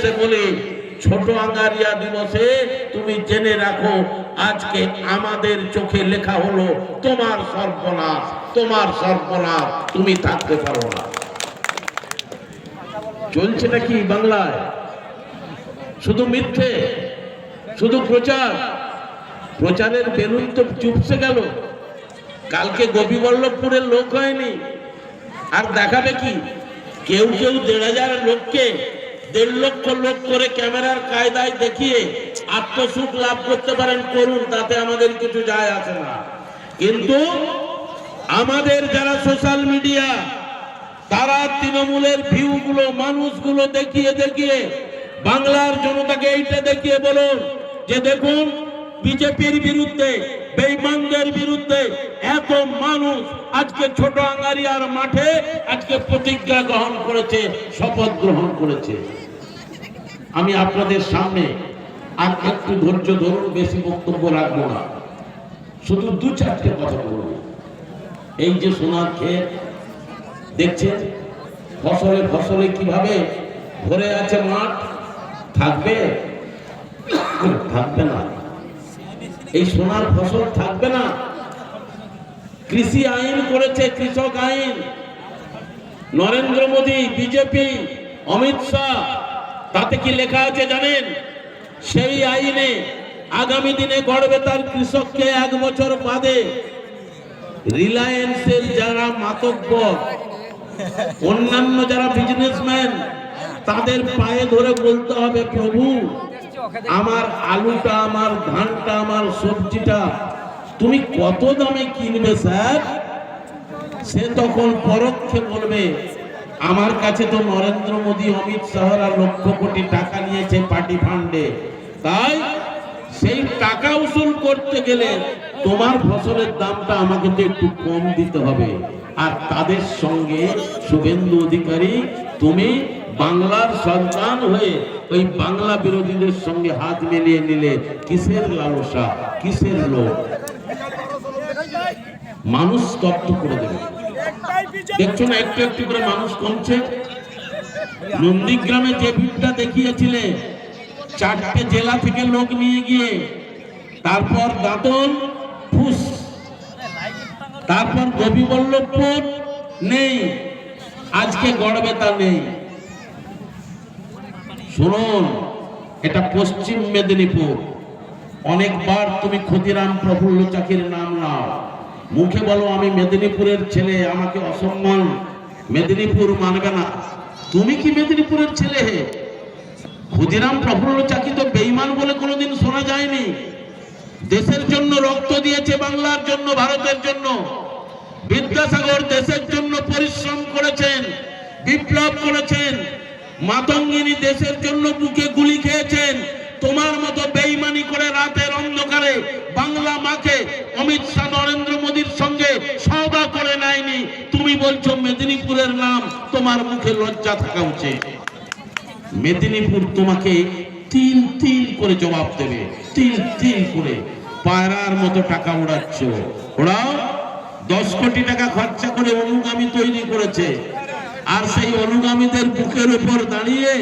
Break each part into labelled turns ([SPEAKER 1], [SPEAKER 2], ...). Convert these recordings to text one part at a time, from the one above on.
[SPEAKER 1] এসে বলে ছোট আঙ্গারিয়া দিবসে তুমি জেনে রাখো আজকে আমাদের চোখে লেখা হলো তোমার সর্বনাশ, তোমার সর্বনাশ, তুমি থাকতে পারো না। চলছে নাকি বাংলায়? শুধু মিথ্যে, শুধু প্রচার। প্রচারের বেলুন তো চুপসে গেল। কালকে গোপীবল্লভপুরের লোক হয়নি, আর দেখাবে কি? কেউ কেউ ১,৫০০ লোককে ১.৫ লক্ষ লোক করে ক্যামেরার কায়দায় দেখিয়ে আত্মসুখ লাভ করতে পারেন, করুন, তাতে আমাদের কিছু যায় আসে না। কিন্তু আমাদের যারা সোশ্যাল মিডিয়া, তারা তৃণমূলের ভিউগুলো, মানুষগুলো দেখিয়ে দেখিয়ে বাংলার জনতাকে এইটা দেখিয়ে বলুন যে দেখুন বিজেপির বিরুদ্ধে, বেঈমানদের বিরুদ্ধে এত মানুষ আজকে ছোট আঙ্গারিয়ার মাঠে আজকে প্রতিজ্ঞা গ্রহণ করেছে, শপথ গ্রহণ করেছে। আমি আপনাদের সামনে আর একটু ধৈর্য ধরুন, বেশি বক্তব্য রাখবো না, শুধু ২-৪টে কথা বলবো। এই যে সোনার ক্ষেত দেখছেন, ফসলে ফসলে কিভাবে ভরে আছে মাঠ, থাকবে? থাকবে না। এই সোনার ফসল থাকবে না। কৃষি আইন করেছে, কৃষক আইন, নরেন্দ্র মোদী, বিজেপি, অমিত শাহ। তাতে কি লেখা আছে জানেন? সেই আইনে আগামী দিনে গড়বেতার কৃষককে ১ বছর বাদে রিলায়েন্সের যারা মাতব্বর, অন্যান্য যারা বিজনেসম্যান, তাদের পায়ে ধরে বলতে হবে, প্রভু আমার আলুটা, আমার ধানটা, আমার সবজিটা তুমি কত দামে কিনবে স্যার? সে তখন পরোক্ষে বলবে, আমার কাছে তো নরেন্দ্র মোদী, অমিত শাহরা লক্ষ কোটি টাকা নিয়েছে পার্টি ফান্ডে, তাই সেই টাকা উসুল করতে গেলে তোমার ফসলের দামটা আমাকে তো একটু কম দিতে হবে। আর তাদের সঙ্গে শুভেন্দু অধিকারী, তুমি বাংলার সন্তান হয়ে ওই বাংলা বিরোধীদের সঙ্গে হাত মিলিয়ে নিলে কিসের লালসা, কিসের লোভ? মানুষ স্তব্ধ করে দেবে। দেখছো না একটু একটু করে মানুষ কমছে। নন্দীগ্রামে যে ভিড়টা দেখিয়েছিলে, 4টে জেলা থেকে লোক নিয়ে গিয়ে, তারপর দাঁতন, ফুস, তারপর গোপীবল্লভপুর নেই, আজকে গড়বেতা নেই। শুনুন, এটা পশ্চিম মেদিনীপুর। অনেকবার তুমি ক্ষুদিরাম প্রফুল্ল চাকির নাম নাও, মুখে বলো আমি মেদিনীপুরের ছেলে, আমাকে অসম্মান, মেদিনীপুর মানবে না। তুমি কি মেদিনীপুরের ছেলে? হে, ক্ষুদিরাম প্রফুল্ল চাকি তো বেঈমান বলে কোনোদিন শোনা যায়নি। দেশের জন্য রক্ত দিয়েছে, বাংলার জন্য, ভারতের জন্য। বিদ্যাসাগর দেশের জন্য পরিশ্রম করেছেন, বিপ্লব করেছেন। মাতঙ্গিনী দেশের জন্য বুকে গুলি খেয়েছেন। তোমার মতো বেঈমানি করে রাতের অন্ধকারে বাংলা মাকে অমিত শাহ নরেন্দ্র মোদীর সঙ্গে সওদা করে নেয়নি। তুমি বলছো মেদিনীপুরের নাম, তোমার মুখে লজ্জা থাকা উচিত। মেদিনীপুর তোমাকে তিল তিল করে জবাব দেবে, তিল তিল করে। পায়রার মতো টাকা উড়াচ্ছ, ওরাও 10 কোটি টাকা খরচা করে অনুগামী তৈরি করেছে। আর সেই অনুগামীদের বুকের উপর দাঁড়িয়ে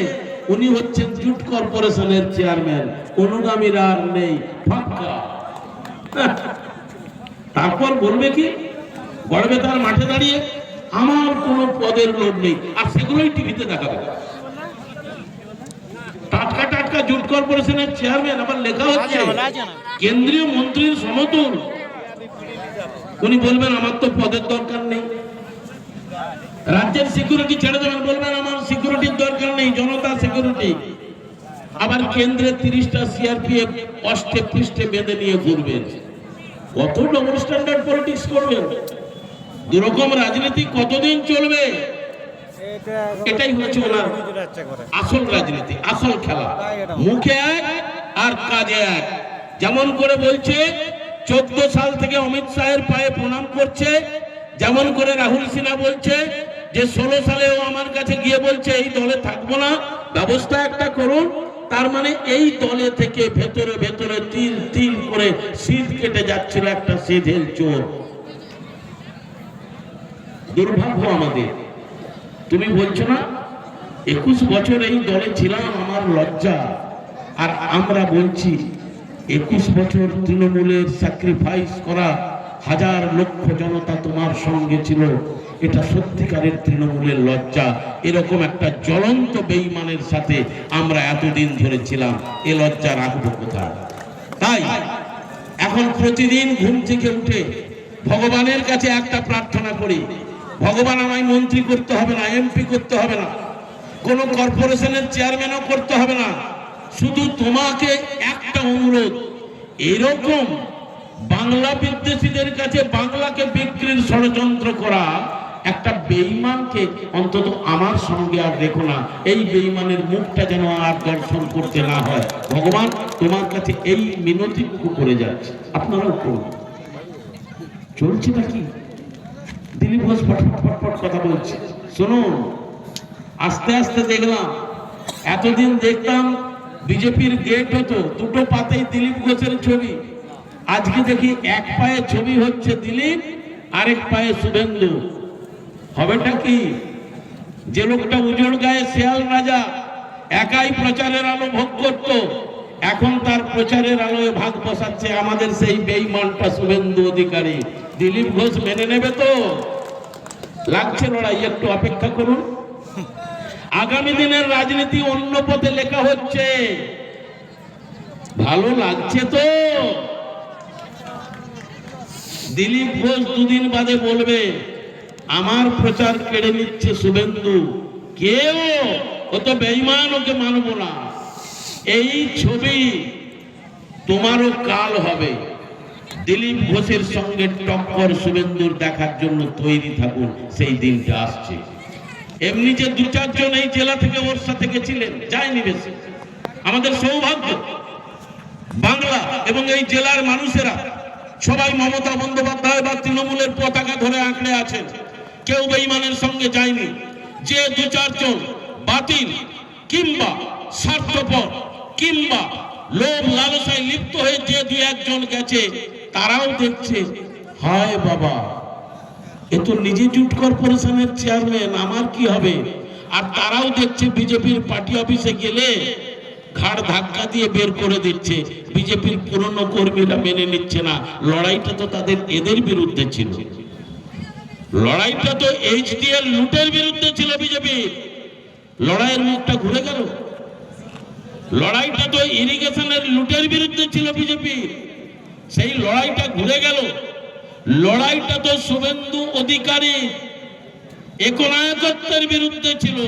[SPEAKER 1] উনি হচ্ছেন জুট কর্পোরেশনের চেয়ারম্যান, অনুগামীরা আর নেই, ফাঁকা। তারপর বলবে কি? গড়বেতার মাঠে দাঁড়িয়ে আমার কোন পদের লোভ নেই, আর সেগুলোই টিভিতে দেখাবে। টাটকা টাটকা জুট কর্পোরেশনের চেয়ারম্যান, আবার লেখা হচ্ছে কেন্দ্রীয় মন্ত্রীর সমতুল। উনি বলবেন আমার তো পদের দরকার নেই। রাজ্যের সিকিউরিটি ছেড়ে দেবেন, বলবেন আমার সিকিউরিটির দরকার নেই, জনতা সিকিউরিটি। আবার কেন্দ্রে 30টা সিআরপিএফ অষ্টে পৃষ্ঠে বেঁধে নিয়ে ঘুরবেন। কত ডবল স্ট্যান্ডার্ড পলিটিক্স করবেন? দুরকম রাজনীতি কতদিন চলবে? এটাই হচ্ছে ওনার আসল রাজনীতি, আসল খেলা। মুখে এক আর কাজে এক। যেমন করে বলছে 14 সাল থেকে অমিত শাহের পায়ে প্রণাম করছে, যেমন করে রাহুল সিনহা বলছে যে 16 সালেও আমার কাছে গিয়ে বলছে এই দলে থাকবো না, ব্যবস্থা একটা করুন। তার মানে এই দলে থেকে ভেতরে ভেতরে তিল তিল করে শীত কেটে যাচ্ছিল একটা সিধেল চোর। দুর্ভাগ্য আমাদের। তুমি বলছো না 21 বছর এই দলে ছিলাম, আমার লজ্জা। আর আমরা বলছি 21 বছর তৃণমূলের স্যাক্রিফাইস করা হাজার লক্ষ জনতা তোমার সঙ্গে ছিল, এটা সত্যিকারের তৃণমূলের লজ্জা। এরকম একটা জ্বলন্ত বেঈমানের সাথে আমরা এতদিন ধরে ছিলাম, এ লজ্জা রাখবো কোথায়? তাই এখন প্রতিদিন ঘুম থেকে উঠে ভগবানের কাছে একটা প্রার্থনা করি, ভগবান আমায় মন্ত্রী করতে হবে না, এমপি করতে হবে না, কোন কর্পোরেশনের চেয়ারম্যানও করতে হবে না, শুধু তোমাকে একটা অনুরোধ, এরকম বাংলা বিদ্বেষীদের কাছে বাংলাকে বিক্রির ষড়যন্ত্র করা একটা বেঈমানকে অন্তত আমার সঙ্গে আর দেখো না, এই বেঈমানের মুখটা যেন আর দর্শন করতে না হয়। ভগবান তোমার কাছে এই মিনতিটুকু করে যাচ্ছে, আপনারাও করুন। চলছে নাকি? দিলীপ ঘোষ ফটফট কথা বলছে, শুনুন। আস্তে আস্তে দেখলাম, এতদিন দেখতাম বিজেপির গেট হতো দুটো পাতেই দিলীপ ঘোষের ছবি, আজকে দেখি এক পায়ে ছবি হচ্ছে দিলীপ, আরেক পায়ে শুভেন্দু। হবেটা কি? যে লোকটা উজোড় গায়ে শেয়াল রাজা একাই প্রচারের আলো ভোগ করত, এখন তার প্রচারের আলোয় ভাগ বসাচ্ছে আমাদের সেই বেঈমানটা শুভেন্দু অধিকারী। দিলীপ ঘোষ মেনে নেবে তো? লাগছে লড়াই, একটু অপেক্ষা করুন। আগামী দিনের রাজনীতি অন্য পথে লেখা হচ্ছে, ভালো লাগছে তো? দিলীপ ঘোষ দুদিন বাদে বলবে আমার প্রচার কেড়ে নিচ্ছে শুভেন্দু, কেউ ও তো বেঈমান, ওকে মানবো না। এই ছবি তোমারও কাল হবে। দিলীপ ঘোষের সঙ্গে টক্কর শুভেন্দুর দেখার জন্য তৈরি থাকুন, সেই দিনটা আসছে। এমনি যে দু চারজন এই জেলা থেকে ওর সাথে গেছিলেন, যায়নি বেশি। আমাদের সৌভাগ্য বাংলা এবং এই জেলার মানুষেরা সবাই মমতা বন্দ্যোপাধ্যায় বা তৃণমূলের পতাকা ধরে আঁকড়ে আছেন, কেউ বেঈমানের সঙ্গে যায়নি। যে দু চারজন বাতিল কিংবা স্বার্থপর কিংবা লোভ লালসায় লিপ্ত হয়ে যে দু একজন গেছে, তারাও দেখছে হায় বাবা, এ তো নিজে জুট কর্পোরেশনের চেয়ারম্যান, আমার কি হবে? আর তারাও দেখছে বিজেপির পার্টি অফিসে গেলে ঘাড় ধাক্কা দিয়ে বের করে দিচ্ছে, বিজেপির পুরনো কর্মীরা মেনে নিচ্ছে না। লড়াইটা তো তাদের এদের বিরুদ্ধে ছিল, লড়াইটা তো এইচডিএল লুটের বিরুদ্ধে ছিল বিজেপি। লড়াইয়ের মুখটা ঘুরে গেল। লড়াইটা তো ইরিগেশনের লুটের বিরুদ্ধে ছিল বিজেপি, সেই লড়াইটা ঘুরে গেল। লড়াইটা তো শুভেন্দু অধিকারী একনায়কত্বের বিরুদ্ধে ছিল,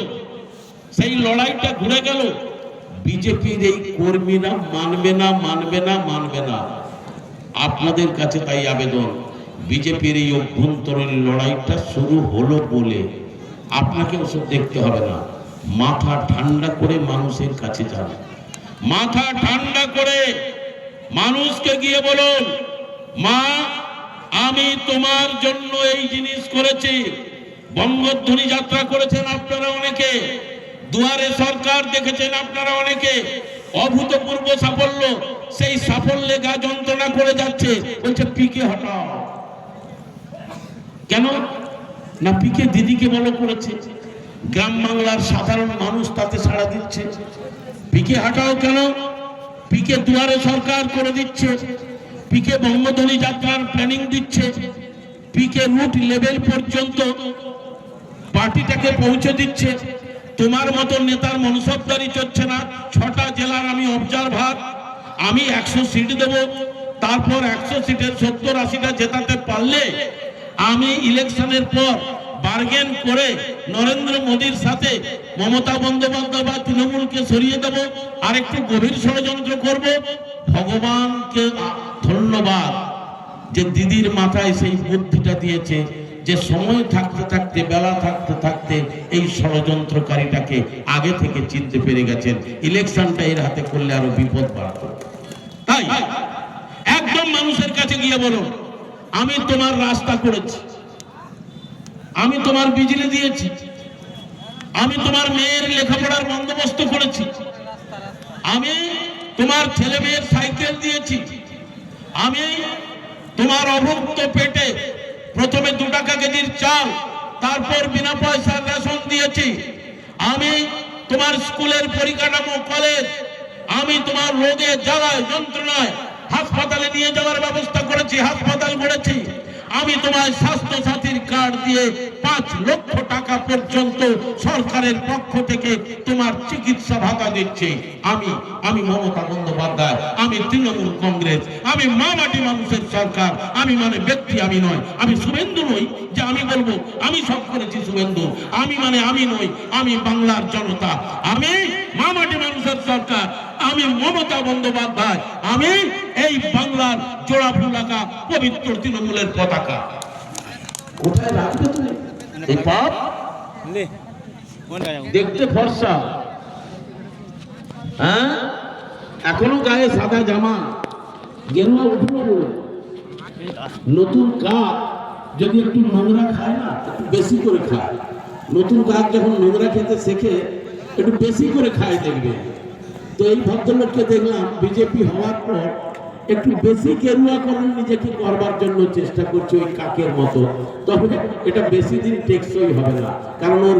[SPEAKER 1] সেই লড়াইটা ঘুরে গেল। বিজেপির এই কর্মীরা মানবে না, মানবে না, মানবে না। আপনাদের কাছে তাই আবেদন, বিজেপির এই অভ্যন্তরীণ লড়াইটা শুরু হলো বলে আপনাকে ওসব দেখতে হবে না, মাথা ঠান্ডা করে মানুষের কাছে যান, মাথা ঠান্ডা করে মানুষকে গিয়ে বলুন, মা আমি তোমার জন্য এই জিনিস করেছি। বঙ্গধ্বনি যাত্রা করেছেন আপনারা অনেকে, দুয়ারে সরকার দেখেছেন আপনারা অনেকে, অভূতপূর্ব সাফল্য। সেই সাফল্যে গা যন্ত্রণা করে যাচ্ছে, বলছে পিকে হটাও। কেন না? পিকে দিদিকে বলো করেছে, গ্রাম বাংলার সাধারণ মানুষ তাতে সাড়া দিচ্ছে। পিকে হটাও কেন? পিকে দুয়ারে সরকার করে দিচ্ছে, পিকে বঙ্গধ্বনি যাত্রার প্ল্যানিং দিচ্ছে, পিকে রুট লেভেল পর্যন্ত পার্টিটাকে পৌঁছে দিচ্ছে। তোমার মতো নেতার মনসবদারি চলছে না। 6টা জেলার আমি অবজারভার, আমি 100 সিট দেব, তারপর 100 সিটের 70-80টা জেতাতে পারলে আমি ইলেকশনের পর বার্গেন করে নরেন্দ্র মোদীর সাথে মমতা বন্দ্যোপাধ্যায় বা তৃণমূলকে সরিয়ে দেব, আর একটু গভীর ষড়যন্ত্র করব। ভগবানকে ধন্যবাদ যে দিদির মাথায় সেই বুদ্ধিটা দিয়েছে, যে সময় থাকতে থাকতে, বেলা থাকতে থাকতে এই ষড়যন্ত্রকারীটাকে আগে থেকে চিনতে পেরে গেছেন। ইলেকশনটা এর হাতে করলে আরো বিপদ বাড়ত। তাই একদম মানুষের কাছে গিয়ে বলো, আমি তোমার রাস্তা করেছি, আমি তোমার বিজলি দিয়েছি, আমি তোমার মেয়ের লেখাপড়ার বন্দোবস্ত করেছি, আমি তোমার ছেলে মেয়ের সাইকেল দিয়েছি, আমি তোমার অভুক্ত পেটে প্রথমে 2 টাকা কেজির চাল, তারপর বিনা পয়সার রেশন দিয়েছি, আমি তোমার স্কুলের পরিকাঠামো, কলেজ, আমি তোমার রোগে জ্বালায় যন্ত্রণায় হাসপাতালে নিয়ে যাওয়ার ব্যবস্থা করেছি, হাসপাতাল করেছি। আমি তোমার স্বাস্থ্য সাথীর কার্ড দিয়ে 5 লক্ষ টাকা পর্যন্ত সরকারের পক্ষ থেকে তোমার চিকিৎসা ভাতা দিচ্ছি। আমি মমতা বন্দ্যোপাধ্যায়, আমি তৃণমূল কংগ্রেস, আমি মামাটি মানুষের সরকার। আমি মানে ব্যক্তি আমি নয়, আমি শুভেন্দু নই যে আমি বলবো আমি সব করেছি শুভেন্দু। আমি নই, আমি বাংলার জনতা, আমি মামাটি মানুষের সরকার, আমি মমতা বন্দ্যোপাধ্যায়, আমি এই বাংলার জোড়া ফুলাকা পবিত্র তৃণমূলের পতাকা। কোথায় রাখবে তুমি এই পাপ? দেখতে ফর্সা, হ্যাঁ, এখনো গায়ে সাদা জামা, গেরুয়া উঠলো বলে। নতুন কাক যদি একটু নোংরা খায় না, একটু বেশি করে খায়। নতুন কাক যখন নোংরা খেতে শেখে একটু বেশি করে খায়, দেখবে। তো এই ভদ্রলোককে দেখলাম বিজেপি হওয়ার পর একটু বেশি গেরুয়াকরণ নিজেকে করবার জন্য চেষ্টা করছে ওই কাকের মতো। তবে এটা বেশি দিন টেকসই হবে না, কারণ ওর